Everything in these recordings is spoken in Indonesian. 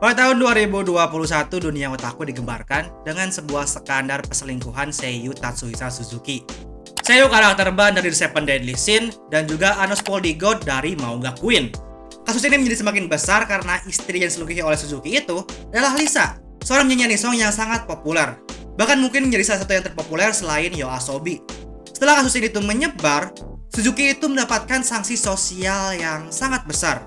Pada tahun 2021, dunia otaku digembarkan dengan sebuah skandal perselingkuhan Seiyu Tatsuhisa Suzuki. Seiyu karakter ban dari The Seven Deadly Sin dan juga Anos Polygod dari Mauga Queen. Kasus ini menjadi semakin besar karena istri yang diselingkuhi oleh Suzuki itu adalah Lisa, seorang penyanyi anisong yang sangat populer. Bahkan mungkin menjadi salah satu yang terpopuler selain YOASOBI. Setelah kasus ini menyebar, Suzuki itu mendapatkan sanksi sosial yang sangat besar.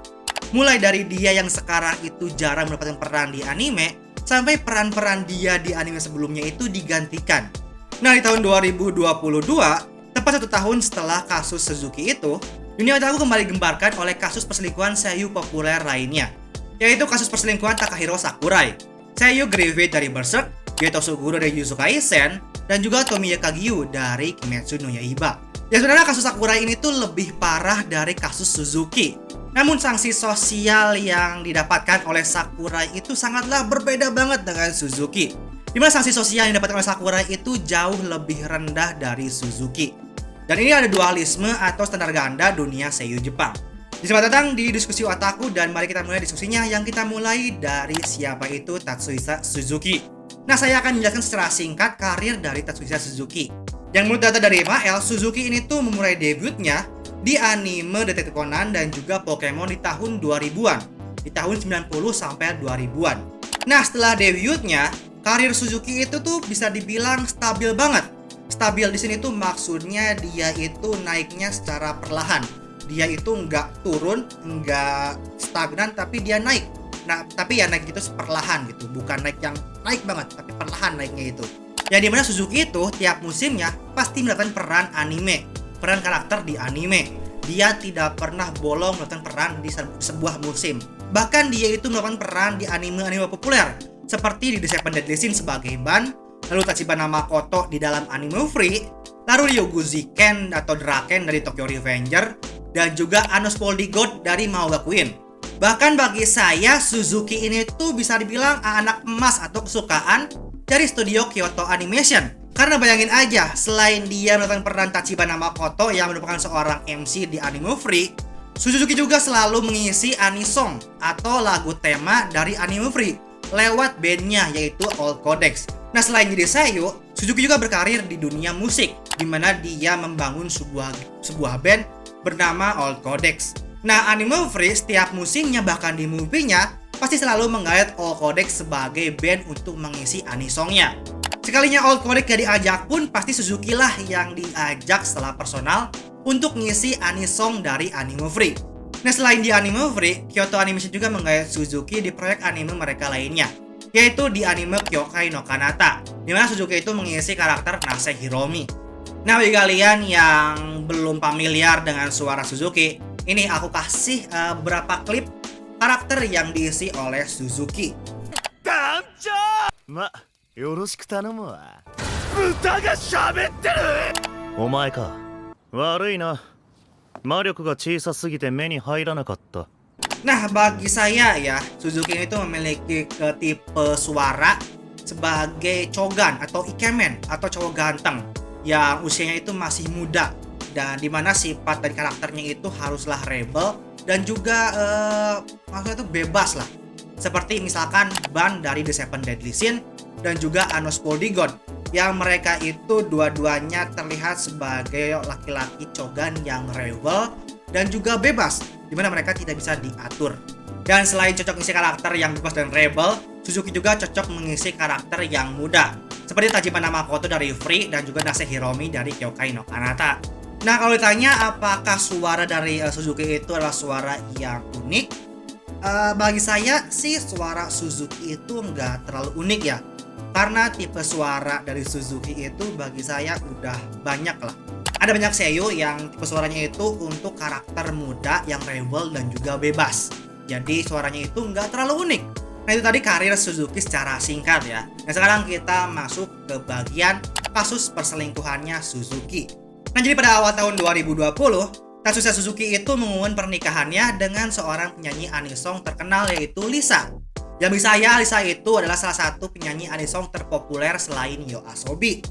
Mulai dari dia yang sekarang itu jarang mendapatkan peran di anime, sampai peran-peran dia di anime sebelumnya itu digantikan. Nah, di tahun 2022, tepat 1 tahun setelah kasus Suzuki itu, dunia otaku kembali digembarkan oleh kasus perselingkuhan seiyu populer lainnya, yaitu kasus perselingkuhan Takahiro Sakurai, seiyu Griffith dari Berserk, Geto Suguro dari Jujutsu Kaisen, dan juga Tomiya Kagyu dari Kimetsu no Yaiba. Ya sebenarnya kasus Sakurai ini tuh lebih parah dari kasus Suzuki. Namun sanksi sosial yang didapatkan oleh Sakurai itu sangatlah berbeda banget dengan Suzuki. Dimana sanksi sosial yang didapatkan oleh Sakurai itu jauh lebih rendah dari Suzuki. Dan ini ada dualisme atau standar ganda dunia seiyu Jepang. Selamat datang di diskusi otaku dan mari kita mulai diskusinya yang kita mulai dari siapa itu Tatsuhisa Suzuki. Nah, saya akan menjelaskan secara singkat karir dari Tatsuhisa Suzuki. Yang menurut data dari MAL, Suzuki ini tuh memulai debutnya di anime Detektif Conan dan juga Pokemon di tahun 2000-an. Di tahun 90 sampai 2000-an. Nah, setelah debutnya, karir Suzuki itu tuh bisa dibilang stabil banget. Stabil di sini tuh maksudnya dia itu naiknya secara perlahan. Dia itu nggak turun, nggak stagnan, tapi dia naik. Nah, tapi ya naik gitu perlahan gitu. Bukan naik yang naik banget, tapi perlahan naiknya itu. Ya dimana Suzuki itu tiap musimnya pasti mendapatkan peran anime, peran karakter di anime. Dia tidak pernah bolong mendapatkan peran di sebuah musim. Bahkan dia itu mendapatkan peran di anime-anime populer seperti di The Seven Deadly Sin sebagai Ban, lalu Tachibana Makoto di dalam anime Free, lalu Ryoguzi Ken atau Draken dari Tokyo Revenger, dan juga Anos Polygod dari Mauga Queen. Bahkan bagi saya, Suzuki ini tuh bisa dibilang anak emas atau kesukaan dari studio Kyoto Animation. Karena bayangin aja, selain dia mendapatkan peran Tachibana Makoto yang merupakan seorang MC di anime Free, Suzuki juga selalu mengisi anisong atau lagu tema dari anime Free lewat bandnya yaitu Old Codex. Nah, selain jadi seiyu, Suzuki juga berkarir di dunia musik, di mana dia membangun sebuah band bernama Old Codex. Nah, anime Free setiap musimnya bahkan di movie-nya pasti selalu menggait Old Codex sebagai band untuk mengisi anisongnya. Sekalinya Old Codex gak diajak pun pasti Suzuki lah yang diajak setelah personal untuk ngisi anisong dari anime Free. Nah, selain di anime Free, Kyoto Animation juga menggait Suzuki di proyek anime mereka lainnya, yaitu di anime Kyokai no Kanata, di mana Suzuki itu mengisi karakter Nase Hiromi. Nah, bagi kalian yang belum familiar dengan suara Suzuki, ini aku kasih beberapa klip karakter yang diisi oleh Suzuki. Damjo! Ma, yoroshiku tanomu wa. Buta ga shabetteru! Omae ka. Warui na. Maryuku ga chisasugite me ni hairanakatta. Nah, bagi saya ya, Suzuki itu memiliki tipe suara sebagai Chogan atau Ikemen atau cowok ganteng yang usianya itu masih muda, dan dimana sifat dan karakternya itu haruslah rebel dan juga maksudnya itu bebas lah, seperti misalkan Ban dari The Seven Deadly Sin dan juga Anos Polygod yang mereka itu dua-duanya terlihat sebagai laki-laki Chogan yang rebel dan juga bebas, dimana mereka tidak bisa diatur. Dan selain cocok mengisi karakter yang bebas dan rebel, Suzuki juga cocok mengisi karakter yang muda seperti Tachibana Makoto dari Free dan juga Nase Hiromi dari Kyokai no Kanata. Nah, kalau ditanya apakah suara dari Suzuki itu adalah suara yang unik, bagi saya sih suara Suzuki itu nggak terlalu unik ya. Karena tipe suara dari Suzuki itu bagi saya udah banyak lah. Ada banyak seiyu yang tipe suaranya itu untuk karakter muda yang rebel dan juga bebas. Jadi suaranya itu nggak terlalu unik. Nah, itu tadi karir Suzuki secara singkat ya. Nah, sekarang kita masuk ke bagian kasus perselingkuhannya Suzuki. Nah, jadi pada awal tahun 2020, Tatsuhisa Suzuki itu mengumumkan pernikahannya dengan seorang penyanyi anisong terkenal yaitu Lisa. Yang bagi saya, Lisa itu adalah salah satu penyanyi anisong terpopuler selain YOASOBI.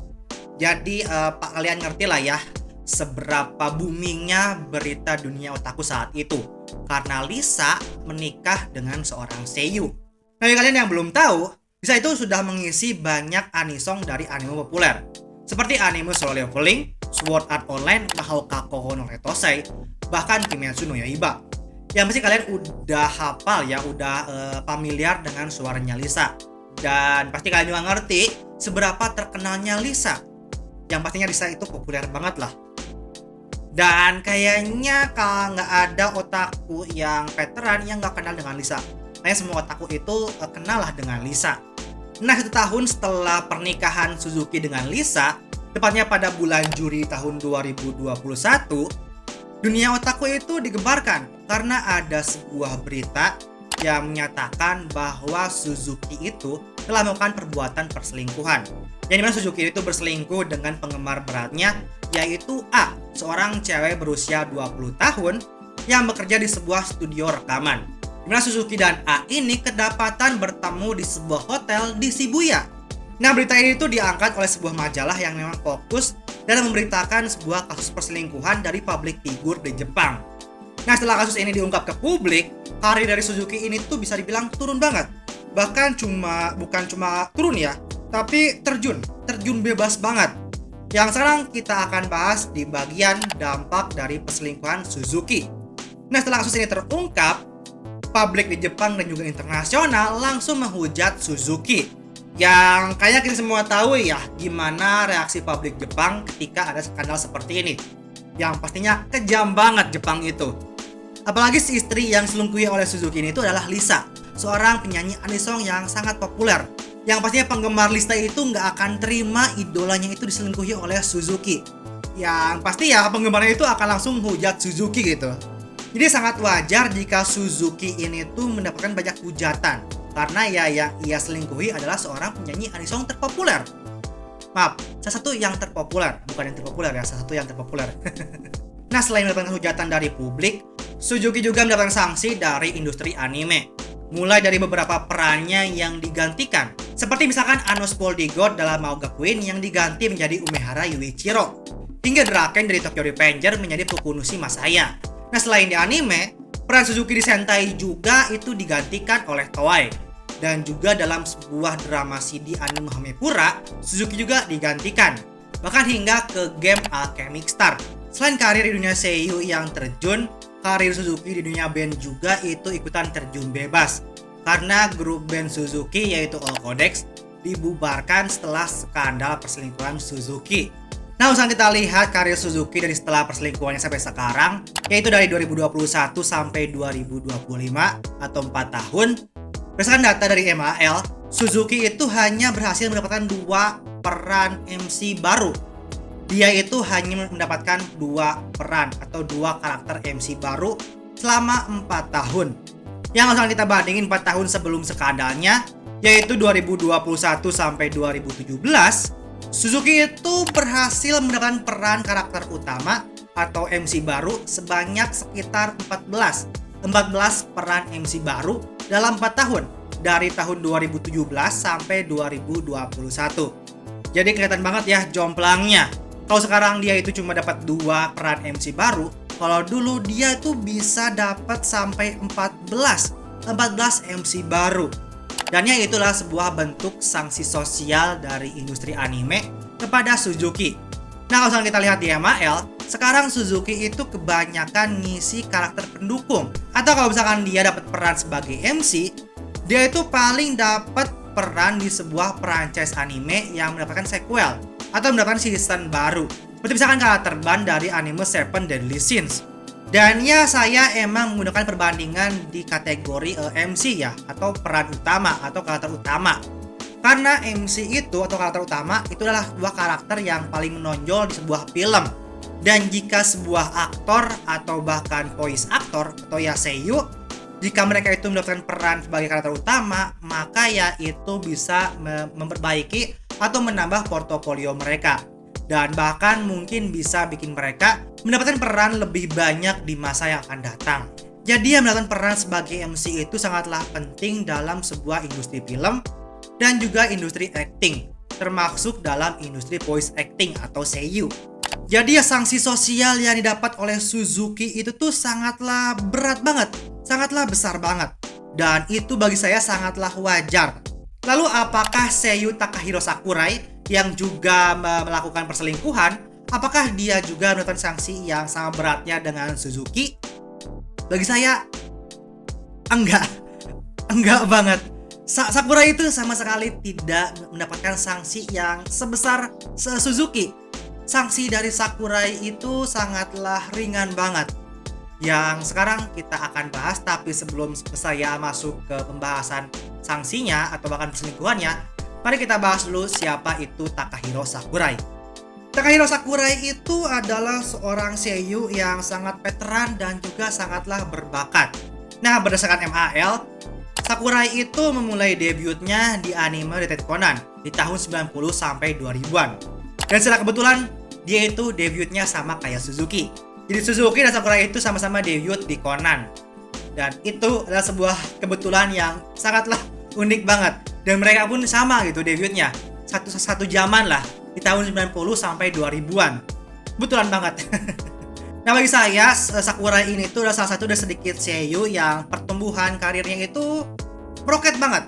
Jadi kalian ngerti lah ya seberapa boomingnya berita dunia otaku saat itu, karena Lisa menikah dengan seorang seiyu. Bagi kalian yang belum tahu, Lisa itu sudah mengisi banyak anisong dari anime populer, seperti anime Solo Leveling, Sword Art Online, Mahoka Koho no Retosei, bahkan Kimetsu no Yaiba. Yang pasti kalian udah hafal ya, udah familiar dengan suaranya Lisa. Dan pasti kalian juga ngerti seberapa terkenalnya Lisa. Yang pastinya Lisa itu populer banget lah. Dan kayaknya kalau nggak ada otaku yang veteran yang nggak kenal dengan Lisa. Kayaknya semua otaku itu kenal lah dengan Lisa. Nah, 1 tahun setelah pernikahan Suzuki dengan Lisa, tepatnya pada bulan Juli tahun 2021, dunia otaku itu digembarkan karena ada sebuah berita yang menyatakan bahwa Suzuki itu telah melakukan perbuatan perselingkuhan. Yang dimana Suzuki itu berselingkuh dengan penggemar beratnya, yaitu A, seorang cewek berusia 20 tahun yang bekerja di sebuah studio rekaman. Dimana Suzuki dan A ini kedapatan bertemu di sebuah hotel di Shibuya. Nah, berita ini tuh diangkat oleh sebuah majalah yang memang fokus dalam memberitakan sebuah kasus perselingkuhan dari public figure di Jepang. Nah, setelah kasus ini diungkap ke publik, karir dari Suzuki ini tuh bisa dibilang turun banget. Bahkan bukan cuma turun ya, tapi terjun bebas banget. Yang sekarang kita akan bahas di bagian dampak dari perselingkuhan Suzuki. Nah, setelah kasus ini terungkap, publik di Jepang dan juga internasional langsung menghujat Suzuki. Yang kayak kita semua tahu ya gimana reaksi publik Jepang ketika ada skandal seperti ini. Yang pastinya kejam banget Jepang itu. Apalagi si istri yang diselingkuhi oleh Suzuki ini itu adalah Lisa, seorang penyanyi anisong yang sangat populer. Yang pastinya penggemar Lisa itu nggak akan terima idolanya itu diselingkuhi oleh Suzuki. Yang pasti ya penggemarnya itu akan langsung hujat Suzuki gitu. Jadi sangat wajar jika Suzuki ini tuh mendapatkan banyak hujatan. Karena ya yang ia selingkuhi adalah seorang penyanyi anisong terpopuler. Maaf, salah satu yang terpopuler. Bukan yang terpopuler ya, salah satu yang terpopuler. Nah, selain mendapatkan hujatan dari publik, Suzuki juga mendapatkan sanksi dari industri anime. Mulai dari beberapa perannya yang digantikan. Seperti misalkan Ano Spoldigot dalam Maoga Queen yang diganti menjadi Umehara Yuichiro. Hingga Draken dari Tokyo Revenger menjadi Tokunushi Masaya. Nah, selain di anime, peran Suzuki di Sentai juga itu digantikan oleh Toei. Dan juga dalam sebuah drama CD anime Hamepura, Suzuki juga digantikan. Bahkan hingga ke game Alchemic Star. Selain karir di dunia seiyuu yang terjun, karir Suzuki di dunia band juga itu ikutan terjun bebas. Karena grup band Suzuki yaitu All Codex dibubarkan setelah skandal perselingkuhan Suzuki. Nah, usah kita lihat karir Suzuki dari setelah perselingkuhannya sampai sekarang, yaitu dari 2021 sampai 2025 atau 4 tahun. Berdasarkan data dari MAL, Suzuki itu hanya berhasil mendapatkan 2 peran MC baru. Dia itu hanya mendapatkan 2 peran atau 2 karakter MC baru selama 4 tahun. Yang akan kita bandingin 4 tahun sebelum skandalnya, yaitu 2021 sampai 2017, Suzuki itu berhasil mendapatkan peran karakter utama atau MC baru sebanyak sekitar 14 peran MC baru dalam 4 tahun dari tahun 2017 sampai 2021. Jadi kelihatan banget ya jomplangnya. Kalau sekarang dia itu cuma dapat 2 peran MC baru, kalau dulu dia itu bisa dapat sampai 14 MC baru. Dan ya itulah sebuah bentuk sanksi sosial dari industri anime kepada Suzuki. Nah, kalau kita lihat di MAL, sekarang Suzuki itu kebanyakan ngisi karakter pendukung. Atau kalau misalkan dia dapat peran sebagai MC, dia itu paling dapat peran di sebuah franchise anime yang mendapatkan sequel atau mendapatkan season baru. Seperti misalkan karakter ban dari anime Seven Deadly Sins. Dan ya saya emang menggunakan perbandingan di kategori MC ya, atau peran utama atau karakter utama. Karena MC itu atau karakter utama itu adalah sebuah karakter yang paling menonjol di sebuah film. Dan jika sebuah aktor atau bahkan voice actor atau ya seiyuu, jika mereka itu mendapatkan peran sebagai karakter utama, maka ya itu bisa memperbaiki atau menambah portofolio mereka. Dan bahkan mungkin bisa bikin mereka mendapatkan peran lebih banyak di masa yang akan datang. Jadi yang mendapatkan peran sebagai MC itu sangatlah penting dalam sebuah industri film dan juga industri acting, termasuk dalam industri voice acting atau seiyuu. Jadi ya sanksi sosial yang didapat oleh Suzuki itu tuh sangatlah berat banget, sangatlah besar banget. dan itu bagi saya sangatlah wajar. Lalu apakah Seiyu Takahiro Sakurai yang juga melakukan perselingkuhan, apakah dia juga mendapat sanksi yang sama beratnya dengan Suzuki? Bagi saya enggak banget. Sakurai itu sama sekali tidak mendapatkan sanksi yang sebesar Suzuki. Sanksi dari Sakurai itu sangatlah ringan banget. Yang sekarang kita akan bahas, tapi sebelum saya masuk ke pembahasan sanksinya atau bahkan perselingkuhannya, mari kita bahas dulu siapa itu Takahiro Sakurai. Takahiro Sakurai itu adalah seorang seiyu yang sangat veteran dan juga sangatlah berbakat. Nah, berdasarkan MAL, Sakurai itu memulai debutnya di anime Detective Conan di tahun 90 sampai 2000-an. Dan secara kebetulan, dia itu debutnya sama kayak Suzuki. Jadi Suzuki dan Sakurai itu sama-sama debut di Conan. Dan itu adalah sebuah kebetulan yang sangatlah unik banget. Dan mereka pun sama gitu debutnya. Satu zaman lah, di tahun 90 sampai 2000-an. Kebetulan banget. Nah, bagi saya, Sakurai ini tuh adalah salah satu dari sedikit seiyu yang pertumbuhan karirnya itu roket banget.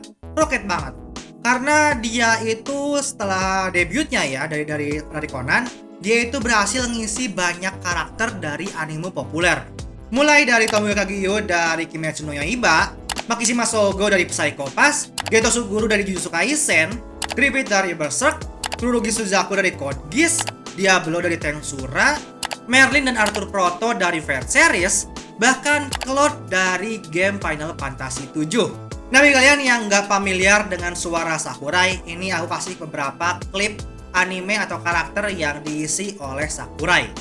Karena dia itu setelah debutnya ya dari Conan, dia itu berhasil ngisi banyak karakter dari anime populer. Mulai dari Tomoyo Kageyo dari Kimetsu no Yaiba, Makishima Sogo dari Psycho Pass, Geto Suguru dari Jujutsu Kaisen, Griffith dari Berserk, Kurogi Suzaku dari Code Geass, Diablo dari Tensura, Merlin dan Arthur Proto dari Fate Series, bahkan Cloud dari game Final Fantasy 7. Nah, bagi kalian yang nggak familiar dengan suara Sakurai, ini aku kasih beberapa klip anime atau karakter yang diisi oleh Sakurai.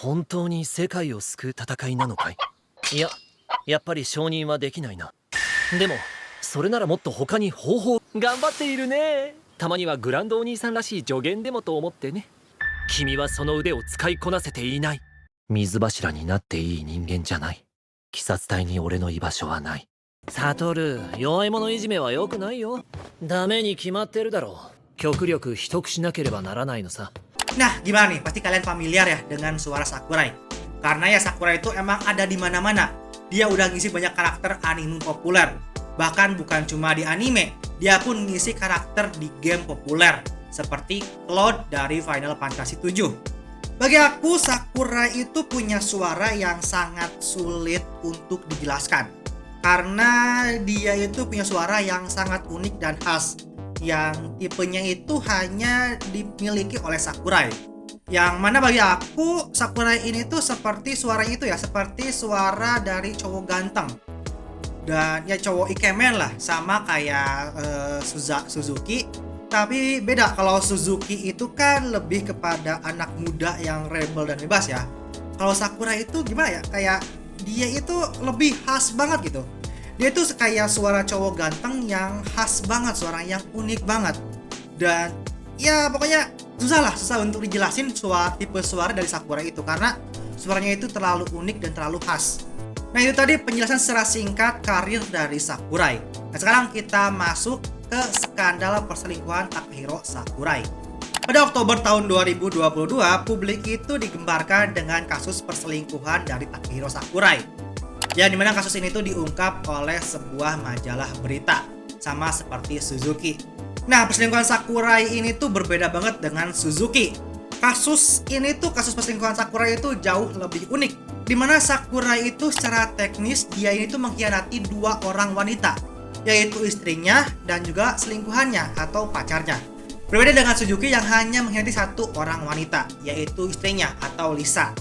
本当に世界を救う戦いなのかい？いや、やっぱり承認はできないな。でも、それならもっと他に方法。頑張っているね。たまにはグランドお兄さんらしい助言でもと思ってね。君はその腕を使いこなせていない。水柱になっていい人間じゃない。鬼殺隊に俺の居場所はない。サトル、弱い者いじめは良くないよ。ダメに決まってるだろう。極力秘匿しなければならないのさ。 Nah, gimana nih? Pasti kalian familiar ya dengan suara Sakurai. Karena ya Sakurai itu emang ada di mana-mana. Dia udah ngisi banyak karakter anime populer. Bahkan bukan cuma di anime, dia pun ngisi karakter di game populer seperti Cloud dari Final Fantasy 7. Bagi aku, Sakurai itu punya suara yang sangat sulit untuk dijelaskan. Karena dia itu punya suara yang sangat unik dan khas, yang tipenya itu hanya dimiliki oleh Sakurai. Yang mana bagi aku Sakurai ini tuh seperti suaranya itu ya, seperti suara dari cowok ganteng. Dan ya cowok ikemen lah, sama kayak Suzuki. Tapi beda, kalau Suzuki itu kan lebih kepada anak muda yang rebel dan bebas ya. Kalau Sakurai itu gimana ya, kayak dia itu lebih khas banget gitu. Dia tuh kayak suara cowok ganteng yang khas banget, suara yang unik banget. Dan ya pokoknya susah untuk dijelasin tipe suara dari Sakurai itu, karena suaranya itu terlalu unik dan terlalu khas. Nah, itu tadi penjelasan secara singkat karir dari Sakurai. Nah, sekarang kita masuk ke skandal perselingkuhan Takahiro Sakurai. Pada Oktober tahun 2022, publik itu digembarkan dengan kasus perselingkuhan dari Takahiro Sakurai. Ya, dimana kasus ini tuh diungkap oleh sebuah majalah berita, sama seperti Suzuki. Nah, perselingkuhan Sakurai ini tuh berbeda banget dengan Suzuki. Kasus perselingkuhan Sakurai itu jauh lebih unik, dimana Sakurai itu secara teknis dia ini tuh mengkhianati dua orang wanita, yaitu istrinya dan juga selingkuhannya atau pacarnya. Berbeda dengan Suzuki yang hanya mengkhianati satu orang wanita, yaitu istrinya atau Lisa.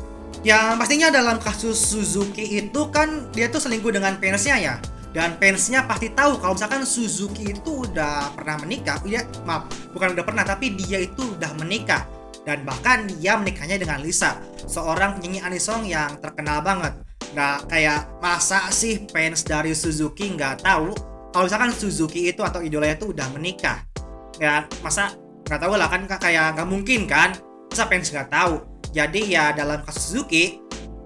Yang pastinya dalam kasus Suzuki itu kan dia tuh selingkuh dengan fansnya ya. Dan fansnya pasti tahu kalau misalkan Suzuki itu udah pernah menikah. Bukan udah pernah, tapi dia itu udah menikah. Dan bahkan dia menikahnya dengan Lisa, seorang penyanyi anisong yang terkenal banget. Nah, kayak masa sih fans dari Suzuki nggak tahu kalau misalkan Suzuki itu atau idolanya itu udah menikah? Ya, masa nggak tahu lah kan, kayak nggak mungkin kan? Masa fans nggak tahu? Jadi ya dalam kasus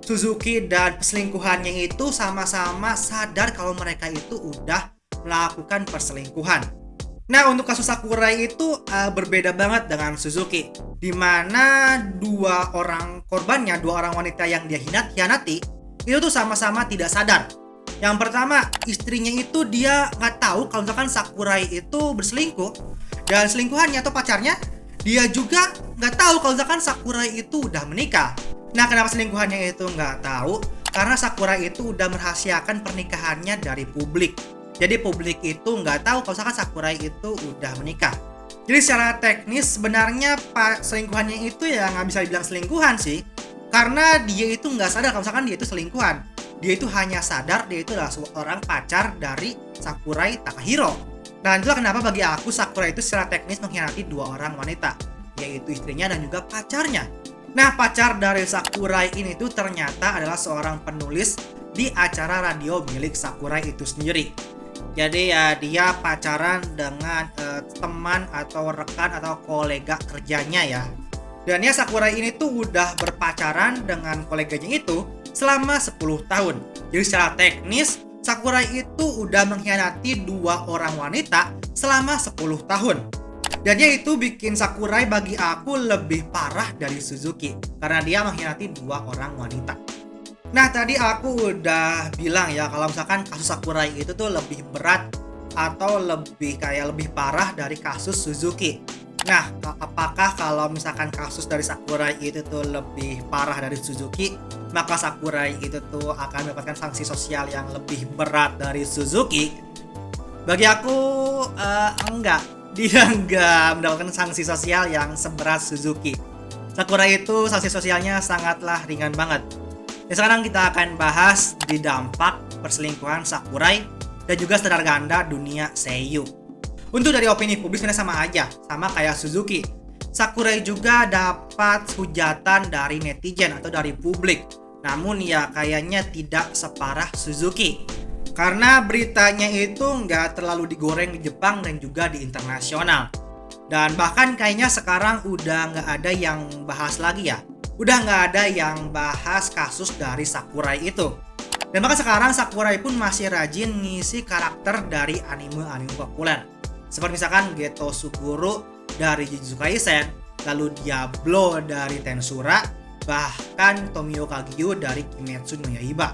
Suzuki dan perselingkuhannya itu sama-sama sadar kalau mereka itu udah melakukan perselingkuhan. Nah, untuk kasus Sakurai itu berbeda banget dengan Suzuki, di mana dua orang korbannya, dua orang wanita yang dia hianati itu tuh sama-sama tidak sadar Yang pertama, istrinya itu dia nggak tahu kalau misalkan Sakurai itu berselingkuh. Dan selingkuhannya atau pacarnya, dia juga nggak tahu kalau misalkan Sakurai itu udah menikah. Nah, kenapa selingkuhannya itu nggak tahu? Karena Sakurai itu udah merahasiakan pernikahannya dari publik. Jadi publik itu nggak tahu kalau misalkan Sakurai itu udah menikah. Jadi secara teknis sebenarnya selingkuhannya itu ya nggak bisa dibilang selingkuhan sih. Karena dia itu nggak sadar kalau misalkan dia itu selingkuhan. Dia itu hanya sadar dia itu adalah seorang pacar dari Sakurai Takahiro. Dan itulah kenapa bagi aku Sakurai itu secara teknis mengkhianati dua orang wanita, yaitu istrinya dan juga pacarnya. Nah, pacar dari Sakurai ini tuh ternyata adalah seorang penulis di acara radio milik Sakurai itu sendiri. Jadi ya dia pacaran dengan teman atau rekan atau kolega kerjanya ya. Dan ya Sakurai ini tuh udah berpacaran dengan koleganya itu selama 10 tahun. Jadi secara teknis Sakurai itu udah mengkhianati dua orang wanita selama 10 tahun. Dan ya itu bikin Sakurai bagi aku lebih parah dari Suzuki karena dia mengkhianati dua orang wanita. Nah, tadi aku udah bilang ya kalau misalkan kasus Sakurai itu tuh lebih berat atau lebih parah dari kasus Suzuki. Nah, apakah kalau misalkan kasus dari Sakurai itu tuh lebih parah dari Suzuki, maka Sakurai itu tuh akan mendapatkan sanksi sosial yang lebih berat dari Suzuki? Bagi aku enggak. Dia enggak mendapatkan sanksi sosial yang seberat Suzuki. Sakurai itu sanksi sosialnya sangatlah ringan banget. Dan sekarang kita akan bahas di dampak perselingkuhan Sakurai dan juga standar ganda dunia seiyu. Untuk dari opini publik sebenarnya sama aja, sama kayak Suzuki. Sakurai juga dapat hujatan dari netizen atau dari publik. Namun ya kayaknya tidak separah Suzuki. Karena beritanya itu nggak terlalu digoreng di Jepang dan juga di internasional. Dan bahkan kayaknya sekarang udah nggak ada yang bahas lagi ya. Udah nggak ada yang bahas kasus dari Sakurai itu. Dan bahkan sekarang Sakurai pun masih rajin ngisi karakter dari anime-anime populer. Seperti misalkan Geto Suguru dari Jujutsu Kaisen, lalu Diablo dari Tensura, bahkan Tomio Kagyu dari Kimetsu no Yaiba.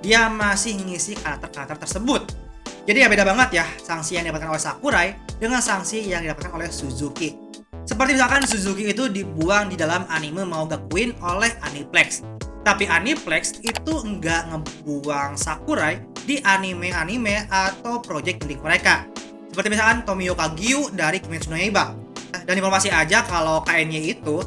Dia masih ngisi karakter-karakter tersebut. Jadi ya beda banget ya sanksi yang didapatkan oleh Sakurai dengan sanksi yang didapatkan oleh Suzuki. Seperti misalkan Suzuki itu dibuang di dalam anime Maoga Queen oleh Aniplex. Tapi Aniplex itu nggak ngebuang Sakurai di anime-anime atau project milik mereka. Seperti misalkan Tomio Kagyu dari Kimetsu no Yaiba. Dan informasi aja kalau KN-nya itu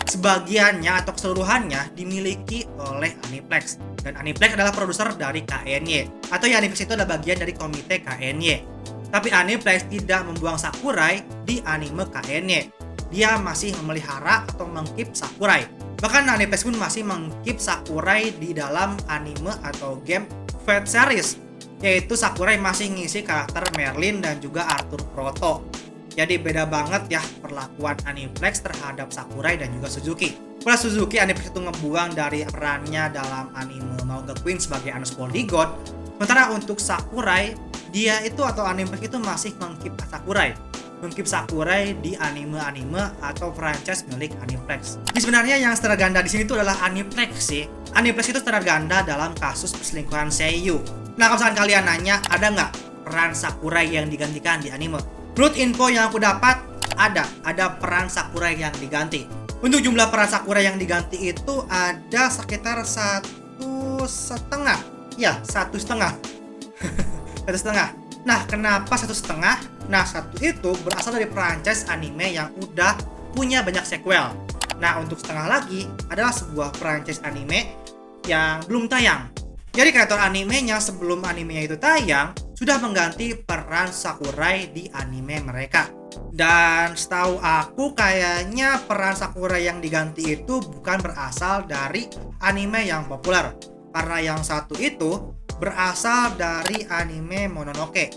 sebagiannya atau keseluruhannya dimiliki oleh Aniplex. Dan Aniplex adalah produser dari KNY. Atau ya Aniplex itu adalah bagian dari komite KNY. Tapi Aniplex tidak membuang Sakurai di anime KNY. Dia masih memelihara atau mengkeep Sakurai. Bahkan Aniplex pun masih mengkeep Sakurai di dalam anime atau game Fate Series. Yaitu Sakurai masih ngisi karakter Merlin dan juga Arthur Proto. Jadi beda banget ya perlakuan Aniplex terhadap Sakurai dan juga Suzuki. Pada Suzuki, Aniplex itu ngebuang dari perannya dalam anime Maoga Queen sebagai Unspoiled God. Sementara untuk Sakurai, dia itu atau Aniplex itu masih mengkeep Sakurai. Mengkeep Sakurai di anime-anime atau franchise milik Aniplex. Jadi sebenarnya yang standar ganda di sini itu adalah Aniplex sih. Aniplex itu standar ganda dalam kasus perselingkuhan seiyu. Nah, kalau misalkan kalian nanya, ada nggak peran Sakurai yang digantikan di anime? Menurut info yang aku dapat, ada peran Sakurai yang diganti. Untuk jumlah peran Sakurai yang diganti itu ada sekitar 1,5. Ya, 1,5. 1,5. Nah, kenapa 1,5? Nah, satu itu berasal dari franchise anime yang udah punya banyak sequel. Nah, untuk setengah lagi adalah sebuah franchise anime yang belum tayang. Jadi kreator animenya sebelum animenya itu tayang sudah mengganti peran Sakurai di anime mereka. Dan setahu aku kayaknya peran Sakurai yang diganti itu bukan berasal dari anime yang populer. Karena yang satu itu berasal dari anime Mononoke.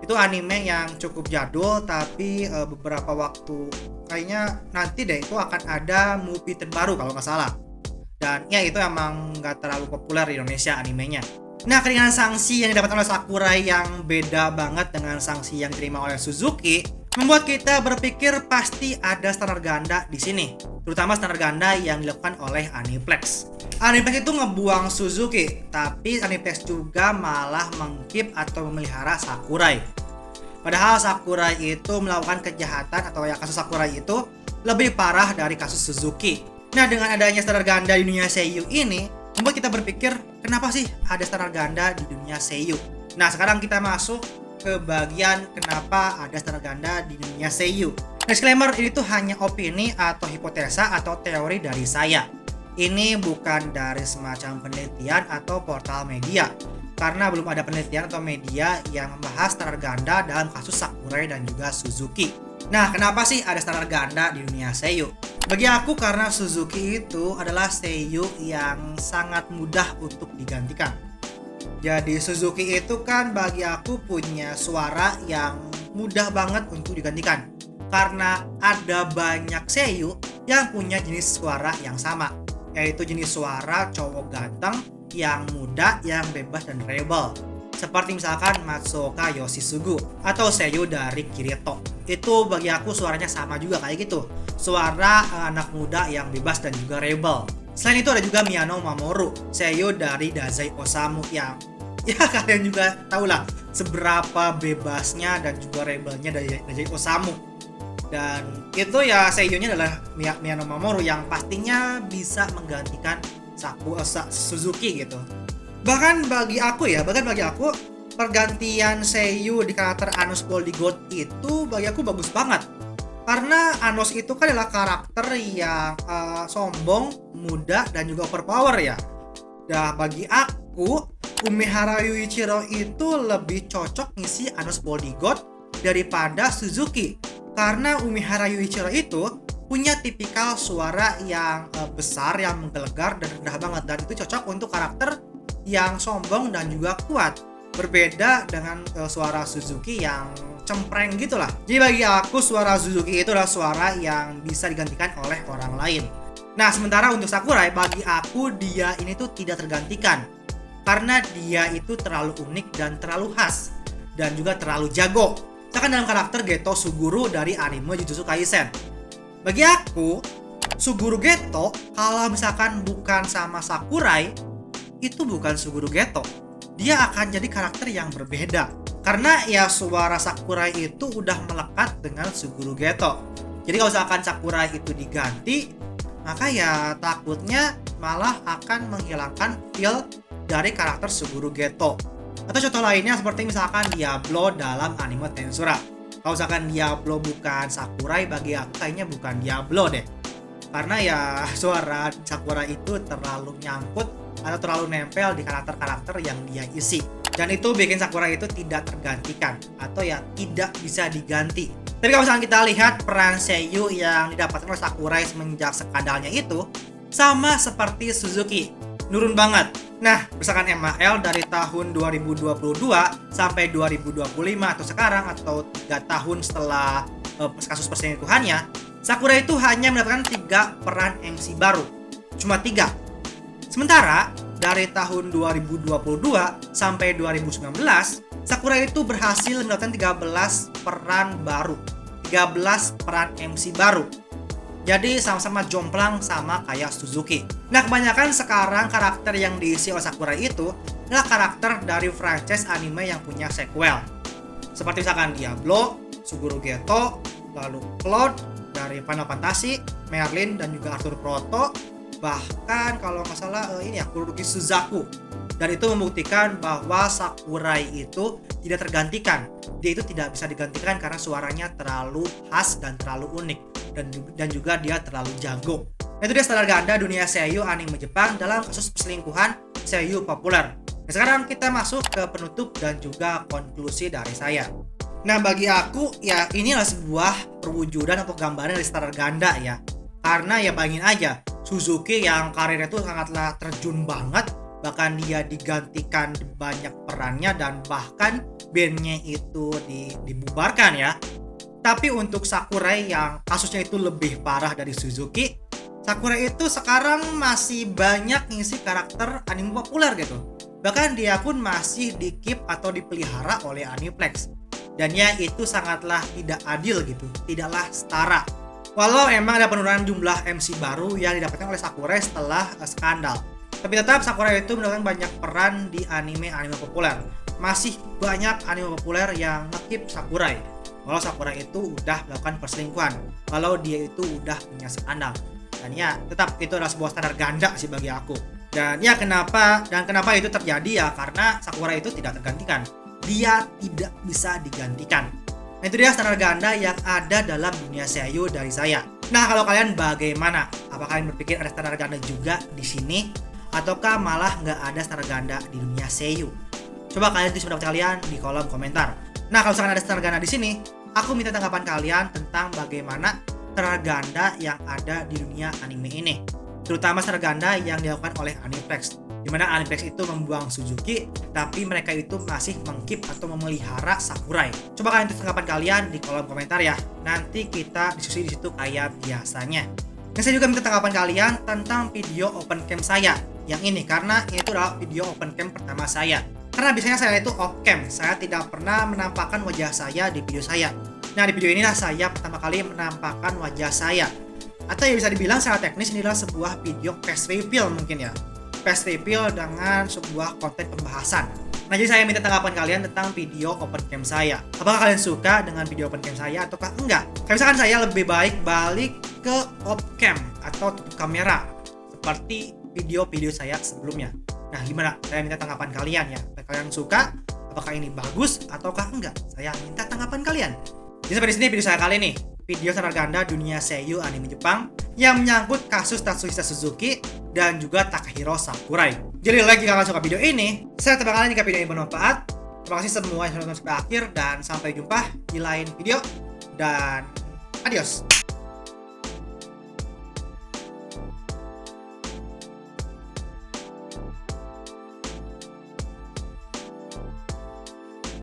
Itu anime yang cukup jadul tapi beberapa waktu kayaknya nanti deh itu akan ada movie terbaru kalau nggak salah. Dan ya itu emang nggak terlalu populer di Indonesia animenya. Nah, keringanan sanksi yang didapatkan oleh Sakurai yang beda banget dengan sanksi yang diterima oleh Suzuki membuat kita berpikir pasti ada standar ganda di sini, terutama standar ganda yang dilakukan oleh Aniplex. Aniplex itu ngebuang Suzuki, tapi Aniplex juga malah mengkeep atau memelihara Sakurai. Padahal Sakurai itu melakukan kejahatan atau ya kasus Sakurai itu lebih parah dari kasus Suzuki. Nah, dengan adanya standar ganda di dunia Seiyu ini, membuat kita berpikir, kenapa sih ada standar ganda di dunia Seiyu? Nah, sekarang kita masuk ke bagian kenapa ada standar ganda di dunia Seiyu. Disclaimer, ini tuh hanya opini atau hipotesa atau teori dari saya. Ini bukan dari semacam penelitian atau portal media, karena belum ada penelitian atau media yang membahas standar ganda dalam kasus Sakurai dan juga Suzuki. Nah, kenapa sih ada standar ganda di dunia Seiyu? Bagi aku, karena Suzuki itu adalah Seiyu yang sangat mudah untuk digantikan. Jadi Suzuki itu kan bagi aku punya suara yang mudah banget untuk digantikan, karena ada banyak Seiyu yang punya jenis suara yang sama, yaitu jenis suara cowok ganteng yang muda, yang bebas dan rebel. Seperti misalkan Matsuoka Yoshisugu atau Seiyu dari Kirito. Itu bagi aku suaranya sama juga kayak gitu. Suara anak muda yang bebas dan juga rebel. Selain itu ada juga Miyano Mamoru, Seiyu dari Dazai Osamu yang ya kalian juga tahu lah seberapa bebasnya dan juga rebelnya Dazai Osamu. Dan itu ya Seiyunya adalah Miyano Mamoru yang pastinya bisa menggantikan Suzuki gitu. Bahkan bagi aku pergantian Seiyu di karakter Anos Boldigoat itu bagi aku bagus banget. Karena Anos itu kan adalah karakter yang sombong, muda dan juga overpower ya. Nah, bagi aku Umehara Yuichiro itu lebih cocok ngisi Anos Boldigoat daripada Suzuki. Karena Umehara Yuichiro itu punya tipikal suara yang besar, yang menggelegar dan rendah banget, dan itu cocok untuk karakter yang sombong dan juga kuat. Berbeda dengan suara Suzuki yang cempreng gitulah. Jadi bagi aku suara Suzuki itu adalah suara yang bisa digantikan oleh orang lain. Nah, sementara untuk Sakurai, bagi aku dia ini tuh tidak tergantikan. Karena dia itu terlalu unik dan terlalu khas, dan juga terlalu jago. Misalkan dalam karakter Geto Suguru dari anime Jujutsu Kaisen. Bagi aku, Suguru Geto kalau misalkan bukan sama Sakurai, itu bukan Suguru Geto. Dia akan jadi karakter yang berbeda. Karena ya suara Sakurai itu udah melekat dengan Suguru Geto. Jadi kalau misalkan Sakurai itu diganti, maka ya takutnya malah akan menghilangkan feel dari karakter Suguru Geto. Atau contoh lainnya seperti misalkan Diablo dalam anime Tensura. Kalau misalkan Diablo bukan Sakurai, bagi aku kayaknya bukan Diablo deh. Karena ya suara Sakurai itu terlalu nyangkut atau terlalu nempel di karakter-karakter yang dia isi. Dan itu bikin Sakurai itu tidak tergantikan atau ya tidak bisa diganti. Tapi kalau misalkan kita lihat peran Seiyu yang didapatkan oleh Sakurai semenjak skandalnya itu sama seperti Suzuki, nurun banget. Nah, misalkan MAL dari tahun 2022 sampai 2025 atau sekarang atau 3 tahun setelah kasus perselingkuhannya, Sakurai itu hanya mendapatkan 3 peran MC baru. Cuma 3. Sementara dari tahun 2022 sampai 2019, Sakurai itu berhasil mendapatkan 13 peran baru. 13 peran MC baru. Jadi sama-sama jomplang sama kayak Suzuki. Nah, kebanyakan sekarang karakter yang diisi oleh Sakurai itu adalah karakter dari franchise anime yang punya sequel. Seperti misalkan Diablo, Suguru Geto, lalu Claude dari Final Fantasy, Merlin dan juga Arthur Proto, bahkan kalau nggak salah ini ya Kururuki Suzaku. Dan itu membuktikan bahwa Sakurai itu tidak tergantikan. Dia itu tidak bisa digantikan karena suaranya terlalu khas dan terlalu unik. Dan juga dia terlalu jago. Itu dia standar ganda dunia Seiyu anime Jepang dalam kasus perselingkuhan Seiyu populer. Nah, sekarang kita masuk ke penutup dan juga konklusi dari saya. Nah, bagi aku ya inilah sebuah perwujudan atau gambaran dari standar ganda ya. Karena ya bayangin aja, Suzuki yang karirnya itu sangatlah terjun banget, bahkan dia digantikan banyak perannya dan bahkan bandnya itu dibubarkan ya. Tapi untuk Sakurai yang kasusnya itu lebih parah dari Suzuki, Sakurai itu sekarang masih banyak ngisi karakter anime populer gitu. Bahkan dia pun masih di-keep atau dipelihara oleh Aniplex. Dan ya itu sangatlah tidak adil gitu, tidaklah setara. Walau emang ada penurunan jumlah MC baru yang didapatkan oleh Sakurai setelah skandal. Tapi tetap Sakurai itu mendapatkan banyak peran di anime-anime populer. Masih banyak anime populer yang ngekip Sakurai. Kalau Sakurai itu udah melakukan perselingkuhan, kalau dia itu udah punya skandal. Dan ya, tetap itu adalah sebuah standar ganda sih bagi aku. Dan ya kenapa itu terjadi ya karena Sakurai itu tidak tergantikan. Dia tidak bisa digantikan. Nah, itu dia standar ganda yang ada dalam dunia seiyu dari saya. Nah, kalau kalian bagaimana? Apakah kalian berpikir ada standar ganda juga di sini? Ataukah malah nggak ada standar ganda di dunia seiyu? Coba kalian tulis pendapat kalian di kolom komentar. Nah, kalau misalkan ada standar ganda di sini, aku minta tanggapan kalian tentang bagaimana standar ganda yang ada di dunia anime ini. Terutama standar ganda yang dilakukan oleh Aniplex. Di mana Aniplex itu membuang Suzuki, tapi mereka itu masih mengkeep atau memelihara Sakurai. Coba kalian tulis tanggapan kalian di kolom komentar ya. Nanti kita diskusi di situ kayak biasanya. Dan saya juga minta tanggapan kalian tentang video open cam saya yang ini, karena ini tuh adalah video open cam pertama saya. Karena biasanya saya itu off cam, saya tidak pernah menampakkan wajah saya di video saya. Nah, di video inilah saya pertama kali menampakkan wajah saya. Atau ya bisa dibilang secara teknis ini adalah sebuah video face reveal mungkin ya. Face reveal dengan sebuah konten pembahasan. Nah, jadi saya minta tanggapan kalian tentang video open cam saya. Apakah kalian suka dengan video open cam saya ataukah enggak? Kayak misalkan saya lebih baik balik ke off cam atau tutup kamera seperti video-video saya sebelumnya. Nah, gimana? Saya minta tanggapan kalian ya. Apakah kalian suka? Apakah ini bagus ataukah enggak? Saya minta tanggapan kalian. Jadi sampai di sini video saya kali ini. Video standar ganda dunia seiyu anime Jepang yang menyangkut kasus Tatsuhisa Suzuki dan juga Takahiro Sakurai. Jadi like jika kalian suka video ini, share ke kalian jika video ini bermanfaat. Terima kasih semua yang sudah nonton sampai akhir dan sampai jumpa di lain video dan adios.